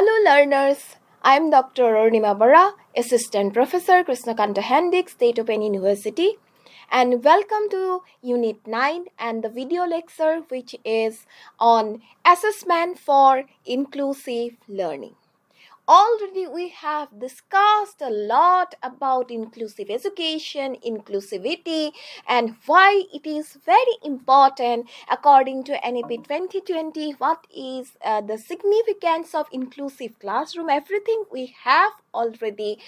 Hello learners, I am Dr. Arunima Bara, Assistant Professor Krishnakanta Hendik, State Open University, and welcome to Unit 9 and the video lecture which is on Assessment for Inclusive Learning. Already we have discussed a lot about inclusive education, inclusivity, and why it is very important according to NAP 2020. What is the significance of inclusive classroom? Everything we have already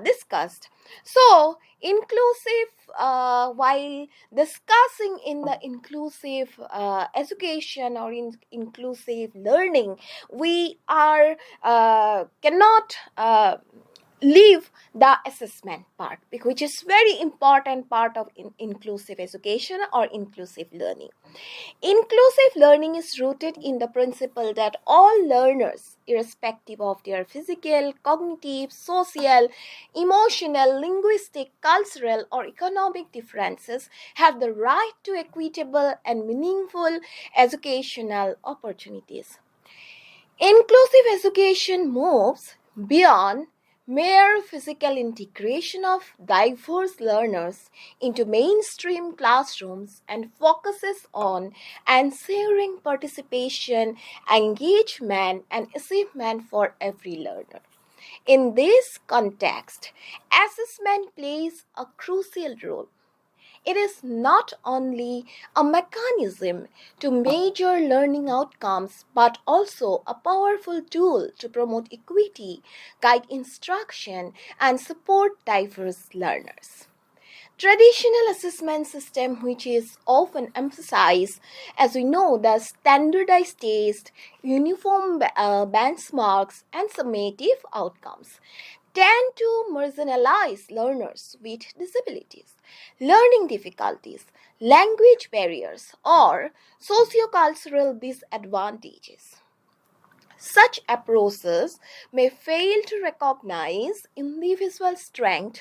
discussed. So, inclusive, while discussing in the inclusive education or inclusive learning, we are cannot leave the assessment part, which is very important part of inclusive education or inclusive learning. Inclusive learning is rooted in the principle that all learners, irrespective of their physical, cognitive, social, emotional, linguistic, cultural, or economic differences, have the right to equitable and meaningful educational opportunities. Inclusive education moves beyond mere physical integration of diverse learners into mainstream classrooms and focuses on ensuring participation, engagement, and achievement for every learner. In this context, assessment plays a crucial role. It is not only a mechanism to measure learning outcomes, but also a powerful tool to promote equity, guide instruction, and support diverse learners. Traditional assessment system, which is often emphasized, as we know, the standardized test, uniform benchmarks, and summative outcomes, tend to marginalize learners with disabilities, learning difficulties, language barriers, or sociocultural disadvantages. Such approaches may fail to recognize individual strength,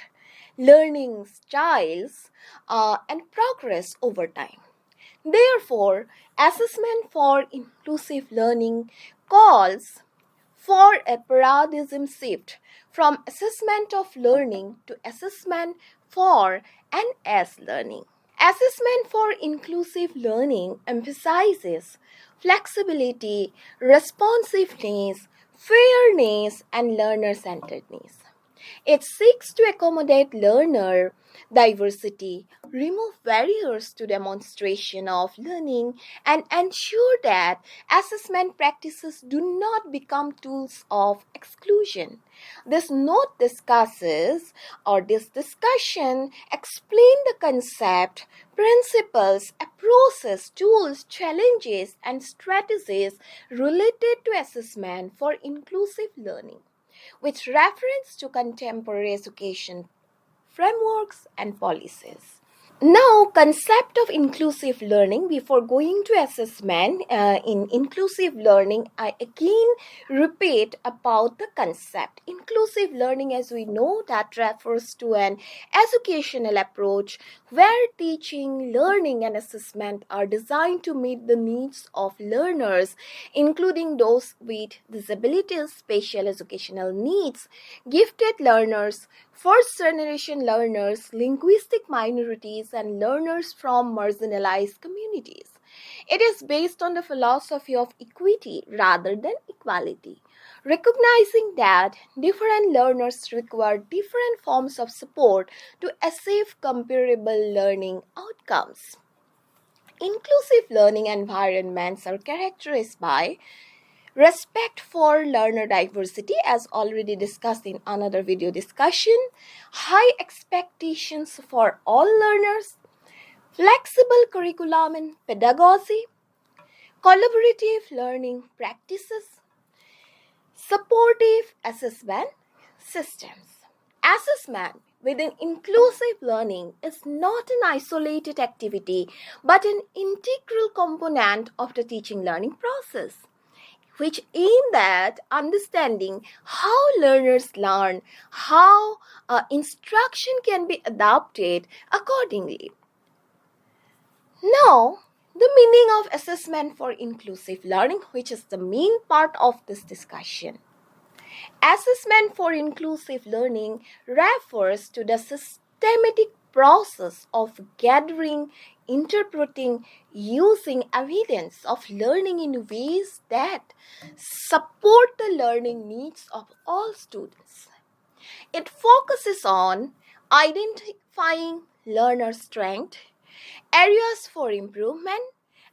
learning styles, and progress over time. Therefore, assessment for inclusive learning calls for a paradigm shift from assessment of learning to assessment for and as learning. Assessment for inclusive learning emphasizes flexibility, responsiveness, fairness, and learner-centeredness. It seeks to accommodate learner diversity, remove barriers to demonstration of learning, and ensure that assessment practices do not become tools of exclusion. This note discusses, or this discussion explain the concept, principles, approaches, tools, challenges, and strategies related to assessment for inclusive learning, with reference to contemporary education frameworks and policies. Now, concept of inclusive learning. Before going to assessment in inclusive learning, I again repeat about the concept. Inclusive learning, as we know, that refers to an educational approach where teaching, learning, and assessment are designed to meet the needs of learners, including those with disabilities, special educational needs, gifted learners, first-generation learners, linguistic minorities, and learners from marginalized communities. It is based on the philosophy of equity rather than equality, recognizing that different learners require different forms of support to achieve comparable learning outcomes. Inclusive learning environments are characterized by respect for learner diversity, as already discussed in another video discussion, high expectations for all learners, flexible curriculum and pedagogy, collaborative learning practices, supportive assessment systems. Assessment within inclusive learning is not an isolated activity but an integral component of the teaching learning process, which aimed at understanding how learners learn, how instruction can be adapted accordingly. Now, The meaning of assessment for inclusive learning, which is the main part of this discussion. Assessment for inclusive learning refers to the systematic process of gathering, interpreting, using evidence of learning in ways that support the learning needs of all students. It focuses on identifying learner strength, areas for improvement,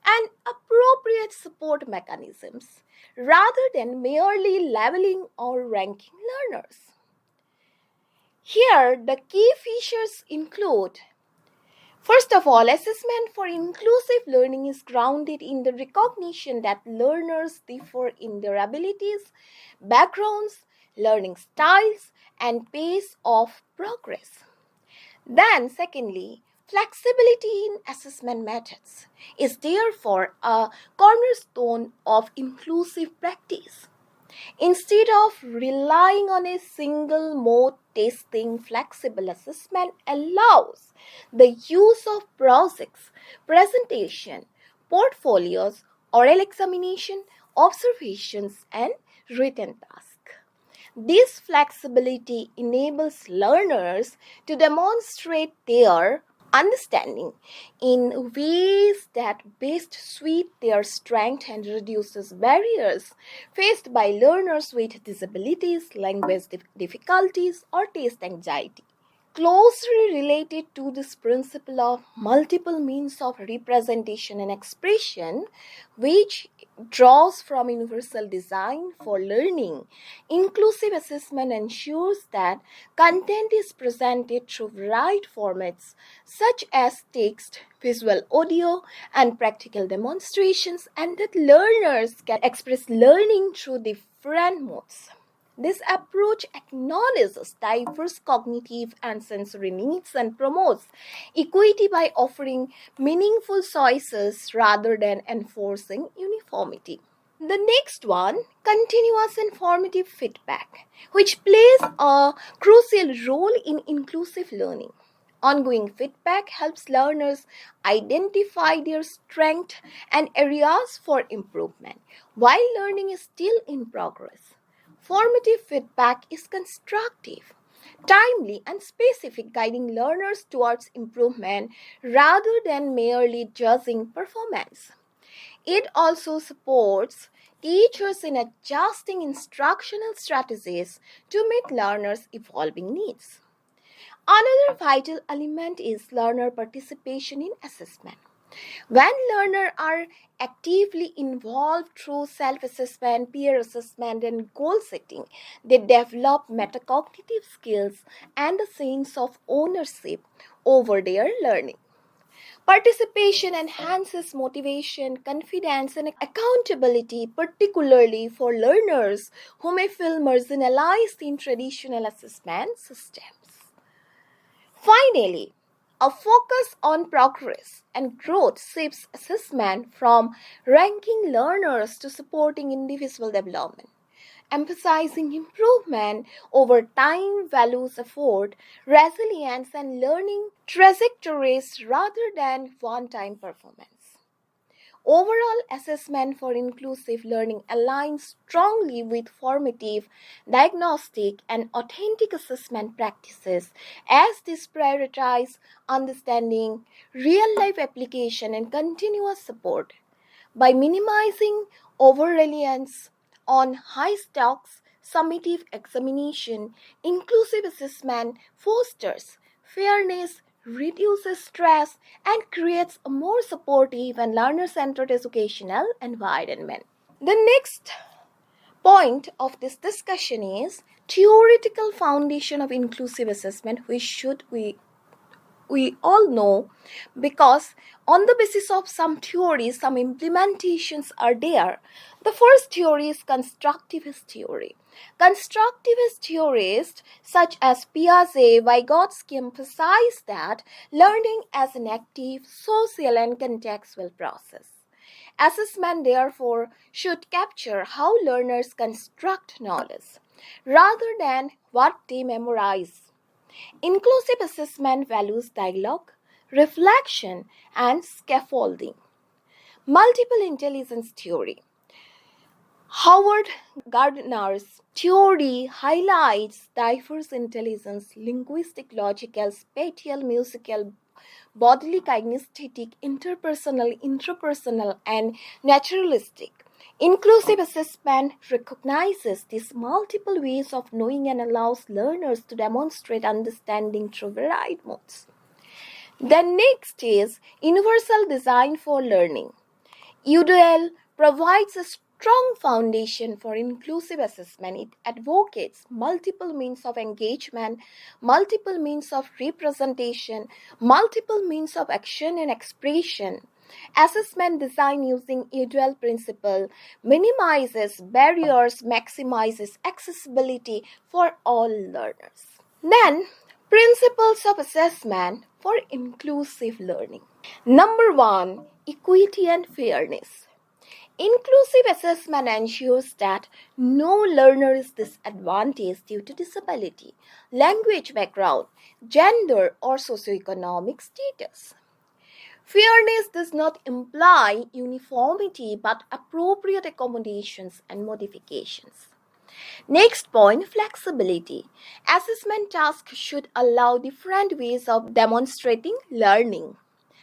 and appropriate support mechanisms rather than merely labeling or ranking learners. Here, the key features include: first of all, assessment for inclusive learning is grounded in the recognition that learners differ in their abilities, backgrounds, learning styles, and pace of progress. Then, secondly, flexibility in assessment methods is therefore a cornerstone of inclusive practice. Instead of relying on a single mode testing, flexible assessment allows the use of projects, presentation, portfolios, oral examination, observations, and written tasks. This flexibility enables learners to demonstrate their understanding in ways that best suit their strength and reduces barriers faced by learners with disabilities, language difficulties, or taste anxiety. Closely related to this principle of multiple means of representation and expression, which draws from universal design for learning, inclusive assessment ensures that content is presented through varied formats such as text, visual audio, and practical demonstrations, and that learners can express learning through different modes. This approach acknowledges diverse cognitive and sensory needs and promotes equity by offering meaningful choices rather than enforcing uniformity. The next one, continuous and formative feedback, which plays a crucial role in inclusive learning. Ongoing feedback helps learners identify their strengths and areas for improvement while learning is still in progress. Formative feedback is constructive, timely, and specific, guiding learners towards improvement rather than merely judging performance. It also supports teachers in adjusting instructional strategies to meet learners' evolving needs. Another vital element is learner participation in assessment. When learners are actively involved through self-assessment, peer assessment, and goal setting, they develop metacognitive skills and a sense of ownership over their learning. Participation enhances motivation, confidence, and accountability, particularly for learners who may feel marginalized in traditional assessment systems. Finally, a focus on progress and growth shifts assessment from ranking learners to supporting individual development. Emphasizing improvement over time values effort, resilience, and learning trajectories rather than one time performance. Overall, assessment for inclusive learning aligns strongly with formative, diagnostic, and authentic assessment practices as these prioritize understanding, real life application, and continuous support. By minimizing over reliance on high stocks, summative examination, inclusive assessment fosters fairness, reduces stress, and creates a more supportive and learner-centered educational environment. The next point of this discussion is theoretical foundation of inclusive assessment, which we all know, because on the basis of some theories, some implementations are there. The first theory is constructivist theory. Constructivist theorists such as Piaget, Vygotsky emphasize that learning as an active, social, and contextual process. Assessment, therefore, should capture how learners construct knowledge rather than what they memorize. Inclusive assessment values dialogue, reflection, and scaffolding. Multiple intelligence theory. Howard Gardner's theory highlights diverse intelligence, linguistic, logical, spatial, musical, bodily, kinesthetic, interpersonal, intrapersonal, and naturalistic. Inclusive assessment recognizes these multiple ways of knowing and allows learners to demonstrate understanding through varied modes. The next is universal design for learning. UDL provides a strong foundation for inclusive assessment. It advocates multiple means of engagement, multiple means of representation, multiple means of action and expression. Assessment design using UDL principle minimizes barriers, maximizes accessibility for all learners. Then, principles of assessment for inclusive learning. Number 1, equity and fairness. Inclusive assessment ensures that no learner is disadvantaged due to disability, language background, gender, or socioeconomic status. Fairness does not imply uniformity but appropriate accommodations and modifications. Next point, flexibility. Assessment tasks should allow different ways of demonstrating learning,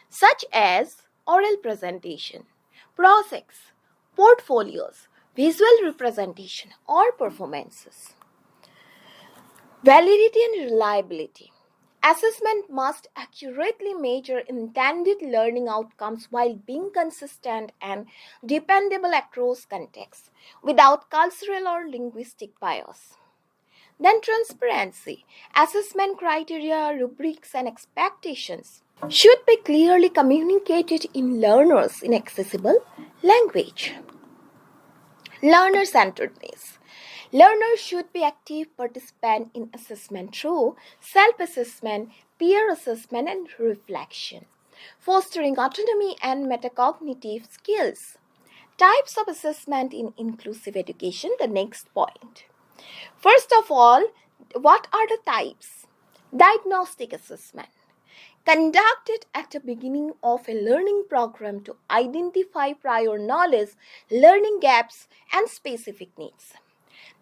such as oral presentation, projects, portfolios, visual representation, or performances. Validity and reliability. Assessment must accurately measure intended learning outcomes while being consistent and dependable across contexts without cultural or linguistic bias. Then, transparency. Assessment criteria, rubrics, and expectations should be clearly communicated in learners in accessible language. Learner centeredness. Learners should be active participants in assessment through self-assessment, peer assessment, and reflection, fostering autonomy and metacognitive skills. Types of assessment in inclusive education, the next point. First of all, what are the types? Diagnostic assessment, conducted at the beginning of a learning program to identify prior knowledge, learning gaps, and specific needs.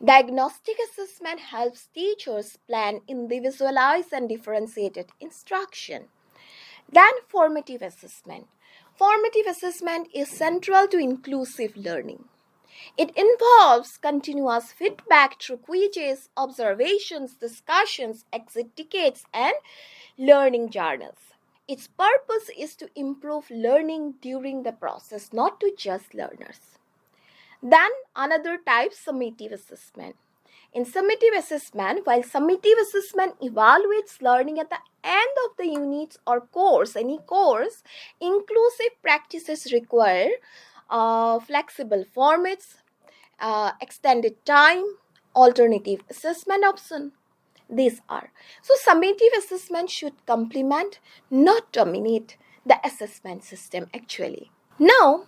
Diagnostic assessment helps teachers plan individualized and differentiated instruction. Then, formative assessment. Formative assessment is central to inclusive learning. It involves continuous feedback through quizzes, observations, discussions, exit tickets, and learning journals. Its purpose is to improve learning during the process, not to just learners. Then another type, summative assessment. In summative assessment, while summative assessment evaluates learning at the end of the units or course, any course, inclusive practices require flexible formats, extended time, alternative assessment option. These are. So summative assessment should complement, not dominate the assessment system actually. Now,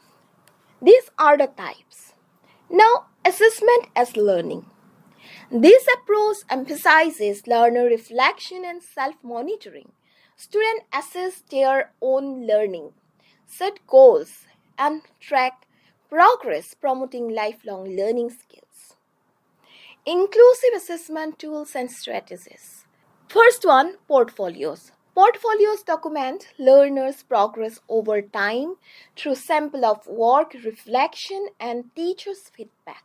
these are the types. Now, assessment as learning. This approach emphasizes learner reflection and self-monitoring. Students assess their own learning, set goals, and track progress, promoting lifelong learning skills. Inclusive assessment tools and strategies. First one, portfolios. Portfolios document learners' progress over time through sample of work, reflection, and teachers' feedback.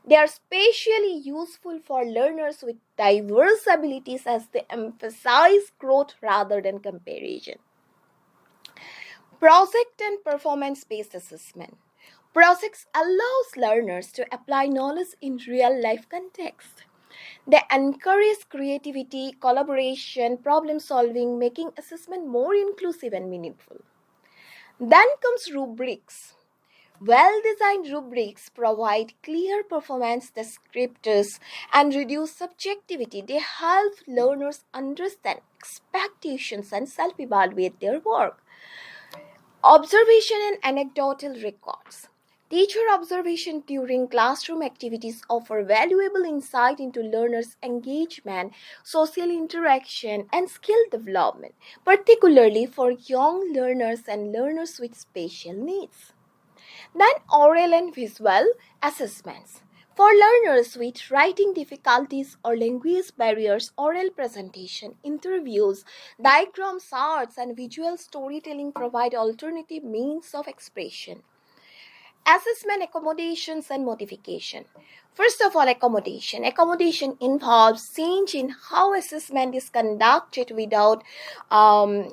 They are especially useful for learners with diverse abilities as they emphasize growth rather than comparison. Project and performance-based assessment. Projects allows learners to apply knowledge in real-life context. They encourage creativity, collaboration, problem solving, making assessment more inclusive and meaningful. Then comes rubrics. Well-designed rubrics provide clear performance descriptors and reduce subjectivity. They help learners understand expectations and self-evaluate their work. Observation and anecdotal records. Teacher observation during classroom activities offer valuable insight into learners' engagement, social interaction, and skill development, particularly for young learners and learners with special needs. Then oral and visual assessments. For learners with writing difficulties or language barriers, oral presentation, interviews, diagrams, charts, and visual storytelling provide alternative means of expression. Assessment, accommodations, and modification. First of all, accommodation. Accommodation involves change in how assessment is conducted without um,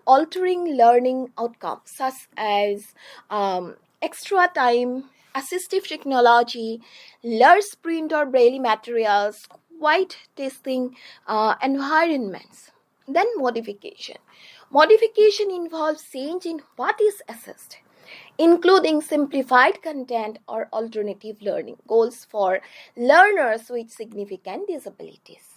altering learning outcomes, such as extra time, assistive technology, large print or braille materials, quiet testing environments. Then modification. Modification involves change in what is assessed, including simplified content or alternative learning goals for learners with significant disabilities.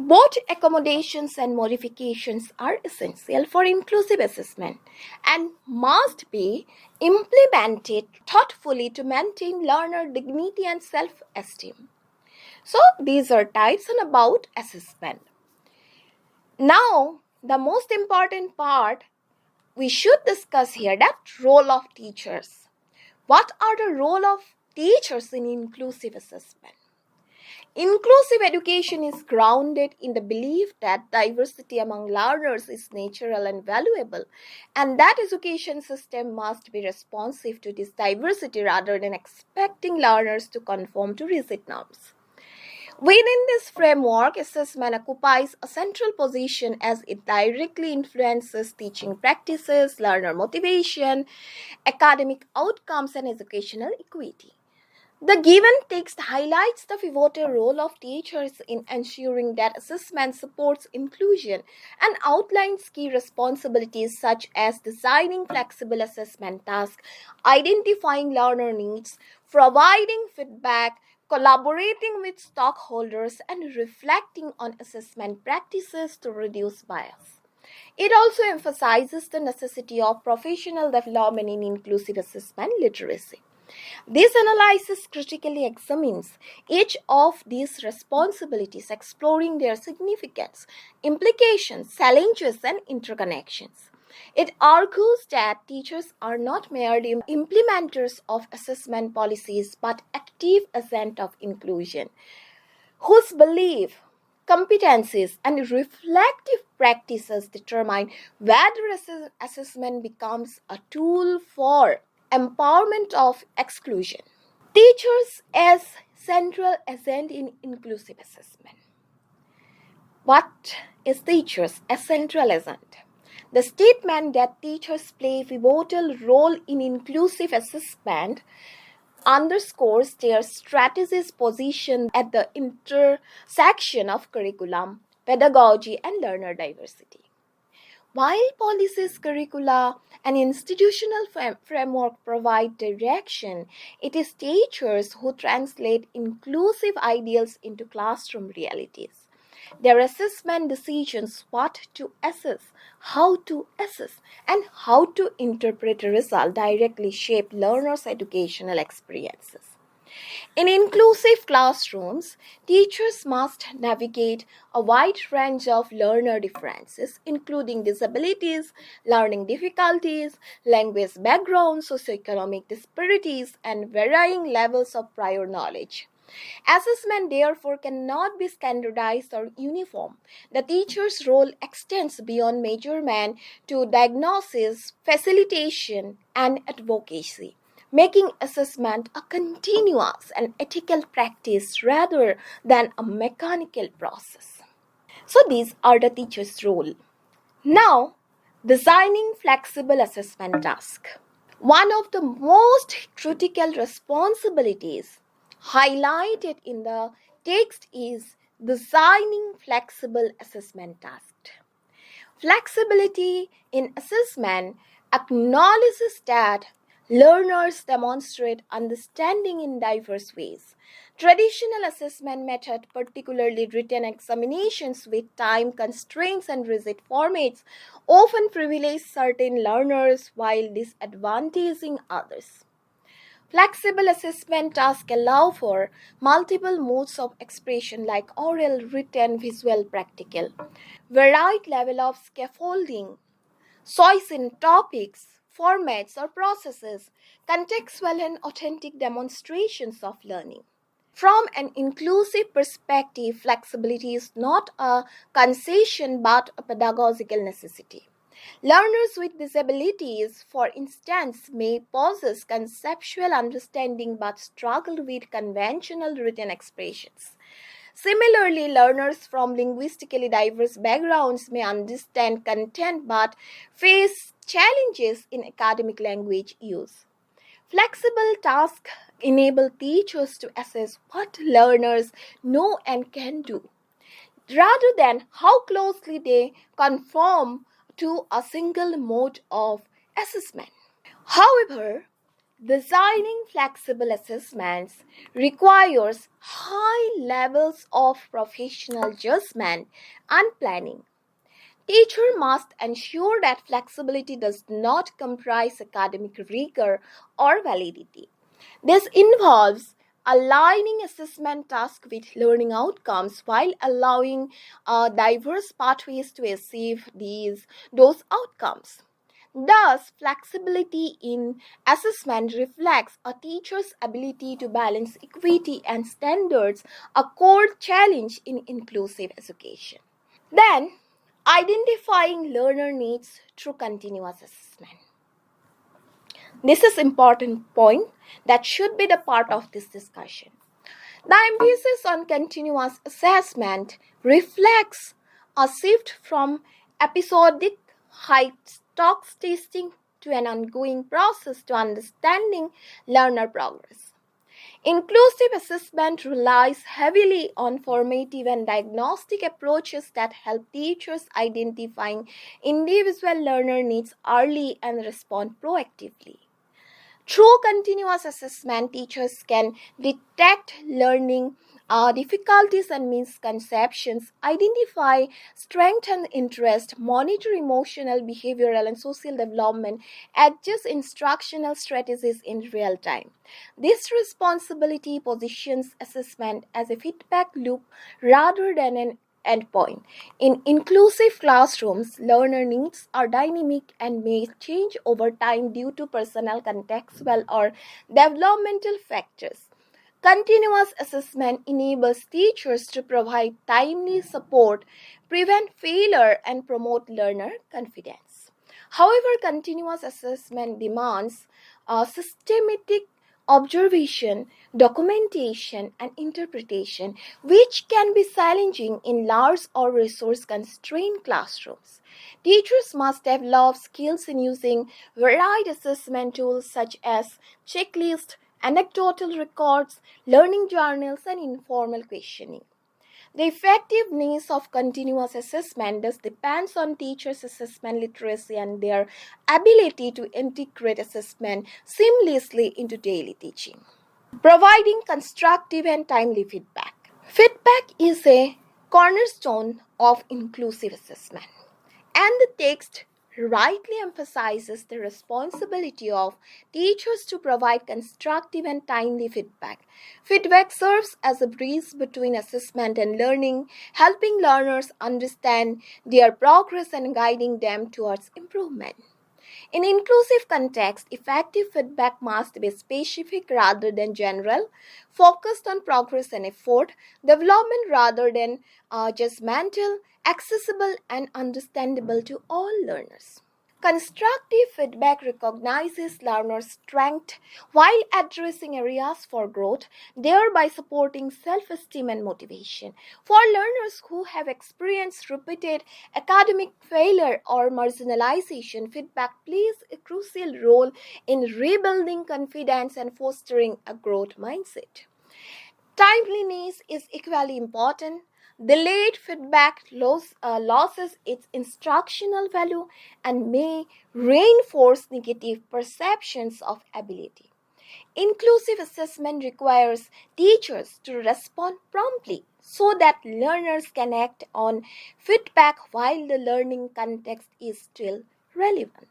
Both accommodations and modifications are essential for inclusive assessment and must be implemented thoughtfully to maintain learner dignity and self-esteem. So these are types and about assessment. Now, the most important part we should discuss here, that role of teachers. What are the role of teachers in inclusive assessment? Inclusive education is grounded in the belief that diversity among learners is natural and valuable, and that education system must be responsive to this diversity rather than expecting learners to conform to rigid norms. Within this framework, assessment occupies a central position as it directly influences teaching practices, learner motivation, academic outcomes, and educational equity. The given text highlights the pivotal role of teachers in ensuring that assessment supports inclusion and outlines key responsibilities such as designing flexible assessment tasks, identifying learner needs, providing feedback, collaborating with stakeholders, and reflecting on assessment practices to reduce bias. It also emphasizes the necessity of professional development in inclusive assessment literacy. This analysis critically examines each of these responsibilities, exploring their significance, implications, challenges, and interconnections. It argues that teachers are not merely implementers of assessment policies but active agents of inclusion, whose belief, competencies, and reflective practices determine whether assessment becomes a tool for empowerment of exclusion. Teachers as central agent in inclusive assessment. What is teachers as central agent? The statement that teachers play a pivotal role in inclusive assessment underscores their strategy's position at the intersection of curriculum, pedagogy, and learner diversity. While policies, curricula, and institutional framework provide direction, it is teachers who translate inclusive ideals into classroom realities. Their assessment decisions, what to assess, how to assess, and how to interpret a result, directly shape learners' educational experiences. In inclusive classrooms, teachers must navigate a wide range of learner differences, including disabilities, learning difficulties, language backgrounds, socioeconomic disparities, and varying levels of prior knowledge. Assessment, therefore, cannot be standardized or uniform. The teacher's role extends beyond measurement to diagnosis, facilitation, and advocacy, making assessment a continuous and ethical practice rather than a mechanical process. So, these are the teacher's role. Now, designing flexible assessment task. One of the most critical responsibilities highlighted in the text is designing flexible assessment tasks. Flexibility in assessment acknowledges that learners demonstrate understanding in diverse ways. Traditional assessment method, particularly written examinations with time constraints and rigid formats, often privilege certain learners while disadvantaging others. Flexible assessment tasks allow for multiple modes of expression like oral, written, visual, practical, varied level of scaffolding, choice in topics, formats, or processes, contextual and authentic demonstrations of learning. From an inclusive perspective, flexibility is not a concession but a pedagogical necessity. Learners with disabilities, for instance, may possess conceptual understanding but struggle with conventional written expressions. Similarly, learners from linguistically diverse backgrounds may understand content but face challenges in academic language use. Flexible tasks enable teachers to assess what learners know and can do, rather than how closely they conform to a single mode of assessment. However, designing flexible assessments requires high levels of professional judgment and planning. Teacher must ensure that flexibility does not comprise academic rigor or validity. This involves aligning assessment tasks with learning outcomes while allowing diverse pathways to achieve those outcomes. Thus, flexibility in assessment reflects a teacher's ability to balance equity and standards, a core challenge in inclusive education. Then, identifying learner needs through continuous assessment. This is important point that should be the part of this discussion. The emphasis on continuous assessment reflects a shift from episodic high stocks testing to an ongoing process to understanding learner progress. Inclusive assessment relies heavily on formative and diagnostic approaches that help teachers identifying individual learner needs early and respond proactively. Through continuous assessment, teachers can detect learning difficulties and misconceptions, identify strength and interest, monitor emotional, behavioral, and social development, adjust instructional strategies in real time. This responsibility positions assessment as a feedback loop rather than an endpoint. In inclusive classrooms, learner needs are dynamic and may change over time due to personal, contextual, or developmental factors. Continuous assessment enables teachers to provide timely support, prevent failure, and promote learner confidence. However, continuous assessment demands systematic observation, documentation, and interpretation, which can be challenging in large or resource constrained classrooms. Teachers must develop skills in using varied assessment tools such as checklists, anecdotal records, learning journals, and informal questioning. The effectiveness of continuous assessment thus depends on teachers' assessment literacy and their ability to integrate assessment seamlessly into daily teaching. Providing constructive and timely feedback. Feedback is a cornerstone of inclusive assessment, and the text rightly emphasizes the responsibility of teachers to provide constructive and timely feedback. Feedback serves as a bridge between assessment and learning, helping learners understand their progress and guiding them towards improvement. In inclusive context, effective feedback must be specific rather than general, focused on progress and effort, development rather than judgmental, accessible and understandable to all learners. Constructive feedback recognizes learners' strength while addressing areas for growth, thereby supporting self esteem and motivation. For learners who have experienced repeated academic failure or marginalization, feedback plays a crucial role in rebuilding confidence and fostering a growth mindset. Timeliness is equally important. Delayed feedback loses its instructional value and may reinforce negative perceptions of ability. Inclusive assessment requires teachers to respond promptly so that learners can act on feedback while the learning context is still relevant.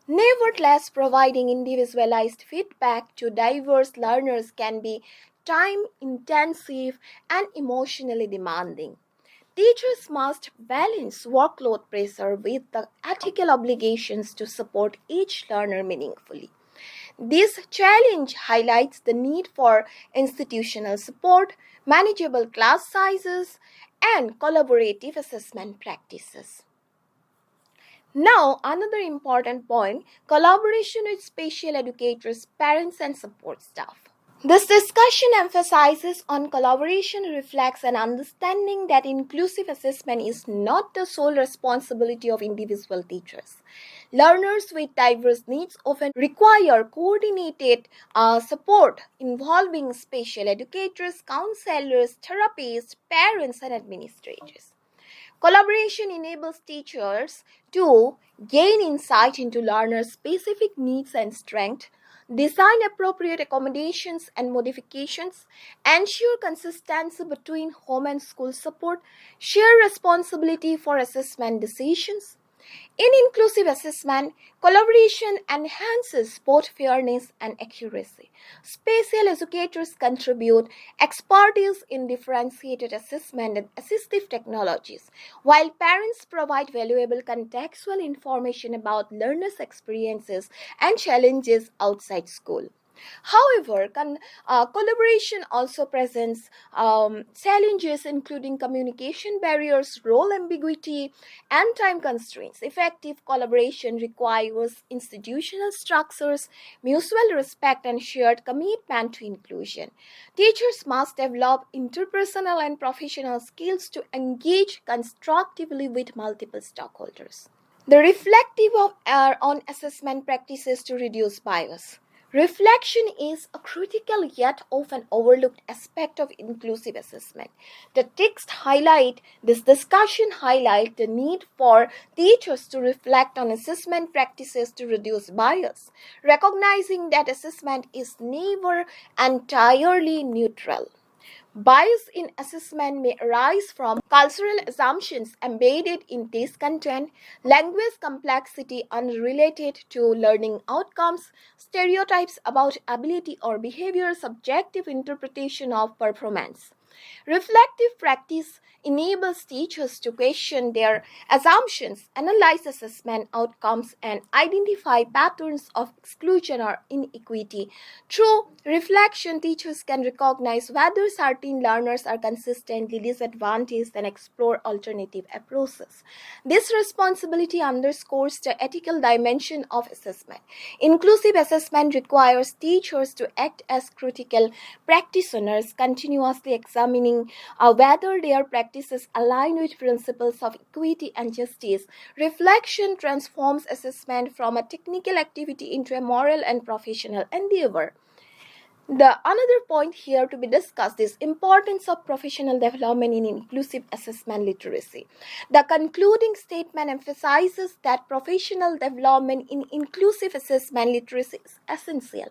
Nevertheless, providing individualized feedback to diverse learners can be time intensive and emotionally demanding. Teachers must balance workload pressure with the ethical obligations to support each learner meaningfully. This challenge highlights the need for institutional support, manageable class sizes, and collaborative assessment practices. Now, another important point, collaboration with special educators, parents, and support staff. This discussion emphasizes on collaboration reflects an understanding that inclusive assessment is not the sole responsibility of individual teachers. Learners with diverse needs often require coordinated support involving special educators, counselors, therapists, parents, and administrators. Collaboration enables teachers to gain insight into learners' specific needs and strengths, design appropriate accommodations and modifications, ensure consistency between home and school support, share responsibility for assessment decisions. In inclusive assessment, collaboration enhances both fairness and accuracy. Special educators contribute expertise in differentiated assessment and assistive technologies, while parents provide valuable contextual information about learners' experiences and challenges outside school. However, collaboration also presents challenges including communication barriers, role ambiguity, and time constraints. Effective collaboration requires institutional structures, mutual respect, and shared commitment to inclusion. Teachers must develop interpersonal and professional skills to engage constructively with multiple stakeholders. The reflective on assessment practices to reduce bias. Reflection is a critical yet often overlooked aspect of inclusive assessment. The text highlight this discussion highlight the need for teachers to reflect on assessment practices to reduce bias, recognizing that assessment is never entirely neutral. Bias in assessment may arise from cultural assumptions embedded in test content, language complexity unrelated to learning outcomes, stereotypes about ability or behavior, subjective interpretation of performance. Reflective practice enables teachers to question their assumptions, analyze assessment outcomes, and identify patterns of exclusion or inequity. Through reflection, teachers can recognize whether certain learners are consistently disadvantaged and explore alternative approaches. This responsibility underscores the ethical dimension of assessment. Inclusive assessment requires teachers to act as critical practitioners, continuously examining whether their practices align with principles of equity and justice. Reflection transforms assessment from a technical activity into a moral and professional endeavor. The another point here to be discussed is importance of professional development in inclusive assessment literacy. The concluding statement emphasizes that professional development in inclusive assessment literacy is essential.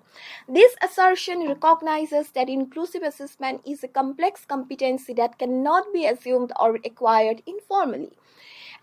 This assertion recognizes that inclusive assessment is a complex competency that cannot be assumed or acquired informally.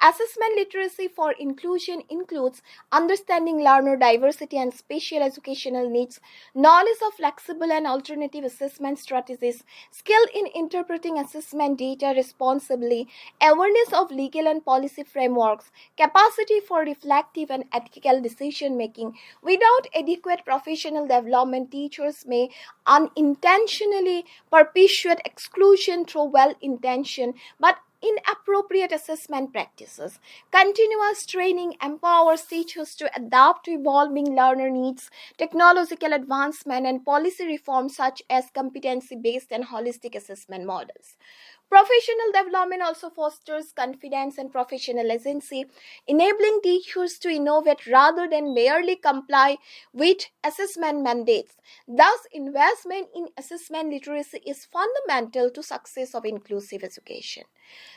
Assessment literacy for inclusion includes understanding learner diversity and special educational needs, knowledge of flexible and alternative assessment strategies, skill in interpreting assessment data responsibly, awareness of legal and policy frameworks, capacity for reflective and ethical decision making. Without adequate professional development, teachers may unintentionally perpetuate exclusion through well-intentioned but inappropriate assessment practices. Continuous training empowers teachers to adapt to evolving learner needs, technological advancement, and policy reforms such as competency-based and holistic assessment models. Professional development also fosters confidence and professional agency, enabling teachers to innovate rather than merely comply with assessment mandates. Thus, investment in assessment literacy is fundamental to success of inclusive education.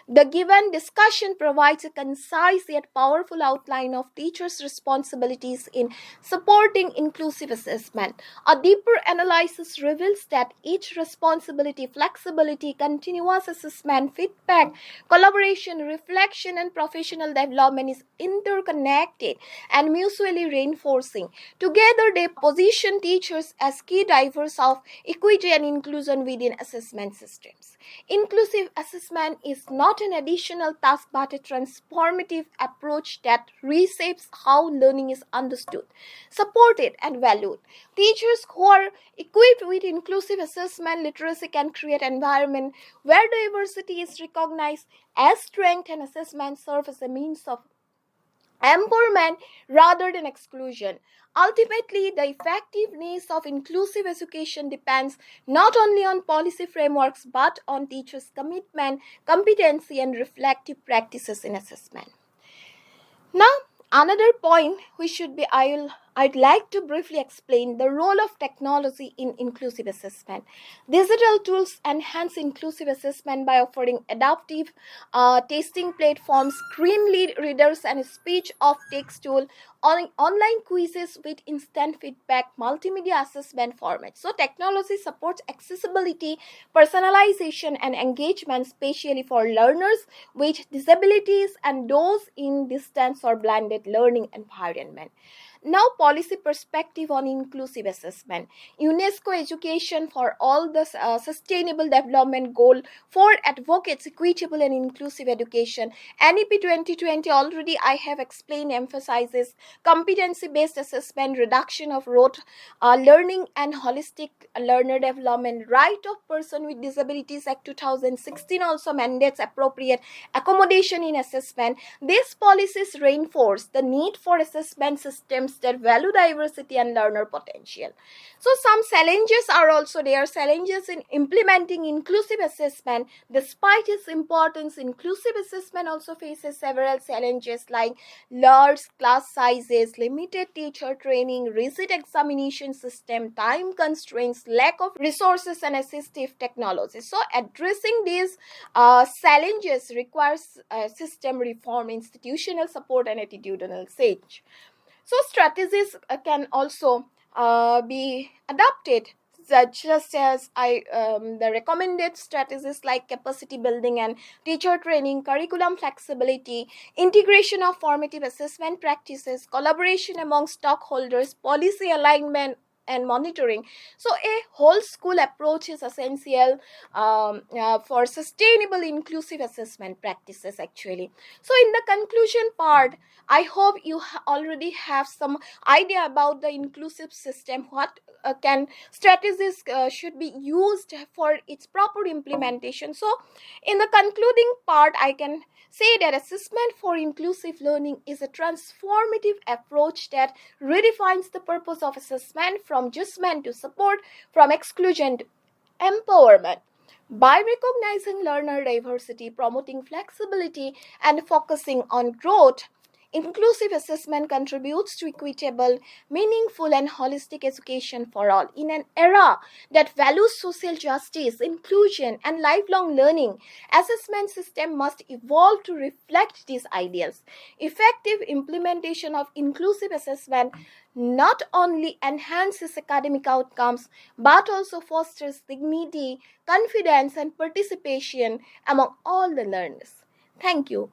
The given discussion provides a concise yet powerful outline of teachers' responsibilities in supporting inclusive assessment. A deeper analysis reveals that each responsibility, flexibility, continuous assessment, assessment, feedback, collaboration, reflection, and professional development is interconnected and mutually reinforcing. Together, they position teachers as key drivers of equity and inclusion within assessment systems. Inclusive assessment is not an additional task but a transformative approach that reshapes how learning is understood, supported, and valued. Teachers who are equipped with inclusive assessment literacy can create an environment where diversity is recognized as strength, and assessment serve as a means of empowerment rather than exclusion. Ultimately, the effectiveness of inclusive education depends not only on policy frameworks but on teachers' commitment, competency, and reflective practices in assessment. Now, another point I'd like to briefly explain the role of technology in inclusive assessment. Digital tools enhance inclusive assessment by offering adaptive testing platforms, screen readers, and speech of text tool, online quizzes with instant feedback, multimedia assessment formats. So, technology supports accessibility, personalization, and engagement, especially for learners with disabilities and those in distance or blended learning environment. Now, policy perspective on inclusive assessment. UNESCO Education for All, the Sustainable Development Goal 4 advocates equitable and inclusive education. NEP 2020 already I have explained emphasizes competency-based assessment, reduction of rote learning, and holistic learner development. Right of Person with Disabilities Act 2016 also mandates appropriate accommodation in assessment. These policies reinforce the need for assessment systems that value diversity and learner potential. So some challenges are also there. Challenges in implementing inclusive assessment. Despite its importance, inclusive assessment also faces several challenges like large class sizes, limited teacher training, rigid examination system, time constraints, lack of resources, and assistive technology. So addressing these challenges requires system reform, institutional support, and attitudinal change. So strategies can also be adopted, just as the recommended strategies like capacity building and teacher training, curriculum flexibility, integration of formative assessment practices, collaboration among stakeholders, policy alignment, and monitoring. So a whole school approach is essential for sustainable inclusive assessment practices actually. So in the conclusion part, I hope you already have some idea about the inclusive system, what can strategies should be used for its proper implementation. So in the concluding part, I can say that assessment for inclusive learning is a transformative approach that redefines the purpose of assessment from judgment to support, from exclusion to empowerment. By recognizing learner diversity, promoting flexibility, and focusing on growth, inclusive assessment contributes to equitable, meaningful, and holistic education for all. In an era that values social justice, inclusion, and lifelong learning, assessment system must evolve to reflect these ideals. Effective implementation of inclusive assessment not only enhances academic outcomes but also fosters dignity, confidence, and participation among all the learners. Thank you.